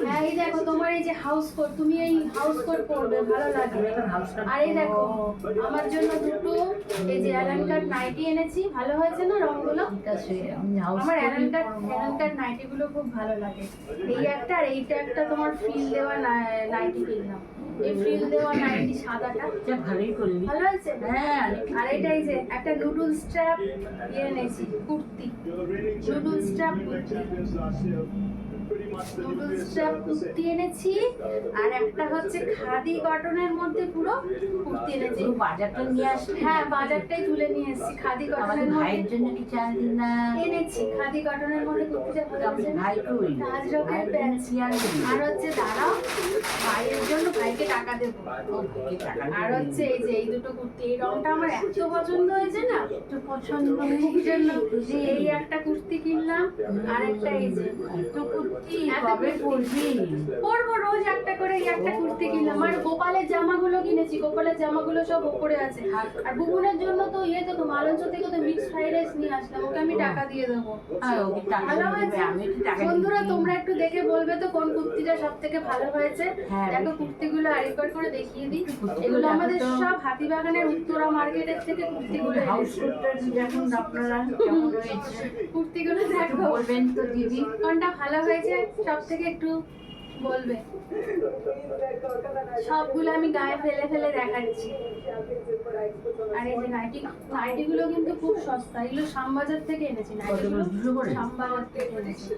হ্যাঁ, এই দেখো তোমার এই যে হাউস কোট, তুমি এই হাউস কোট পরবে, ভালো লাগে। আর এই দেখো আমার জন্য দুটো এই যে অ্যালান কাট নাইটি এনেছি, ভালো হয়েছে না রংগুলো? আমার অ্যালান কাট নাইটি গুলো খুব ভালো লাগে। এই একটা আর এইটা একটা তোমার ফ্রিল দেওয়া নাইটি কিনলাম। এই ফ্রিল দেওয়া নাইটি সাদাটা ভালোই করলি। ভালো হয়েছে। হ্যাঁ, আর এটাই যে একটা নুডল স্ট্র্যাপ এনেছি, kurti, noodle strap kurti, noodle strap kurti এনেছি। আর একটা হচ্ছে খাদি কটনের মধ্যে পুরো কুর্তি এনেছি। বাজারটা নিয়ে আসলি? হ্যাঁ, বাজারটাই তুলে নিয়ে এসেছি। খাদি কটনের ভাইয়ের জন্য কি চাল দিন না? এনেছি খাদি কটনের মধ্যে কুর্তিটা ভালো আছে। ভাই কই? রাজরকের প্যান্ট। আর হচ্ছে দাঁড়াও, ভাইয়ের জন্য ভাইকে টাকা দেবো। আর হচ্ছে এই যে এই দুটো কুর্তি, এই রংটা আমার এত পছন্দ হয়েছে না, একটু পছন্দ এই জন্য এই একটা কুর্তি কিনলাম। আর একটা এই যে তো কুর্তি কবে পরবি? পরবো রোজ একটা করে, এই একটা কুর্তি কিনলাম। আর গোপালের জামাগুলো কিনেছি, গোপালের জামাগুলো সব উপরে আছে। আর বুবুনের জন্য তো তো মালঞ্চ থেকে তো মিক্স ফ্রাইড রাইস নিয়ে আসলাম, ওকে আমি টাকা দিয়ে দেবো। ভালো হয়েছে। বন্ধুরা তোমরা একটু দেখে বলবে তো কোন কুর্তিটা সব থেকে ভালো হয়েছে। দেখো কুর্তিগুলো আরেকবার করে দেখিয়ে দিই। এগুলো আমাদের সব হাতিবাগানের উত্তরা মার্কেটের থেকে কুর্তিগুলো দেখুন আপনারা কেমন রয়েছে। কুর্তিগুলো দেখো, বলবেন তো দিদি কোনটা ভালো হয়েছে সব থেকে একটু বলবে। সবগুলো আমি গায়ে ফেলে ফেলে দেখাচ্ছি। আর এই যে নাইটিগুলো কিন্তু খুব সস্তা, এগুলো শ্যামবাজার থেকে এনেছি। নাইটিগুলো শ্যামবাজার থেকে এনেছি।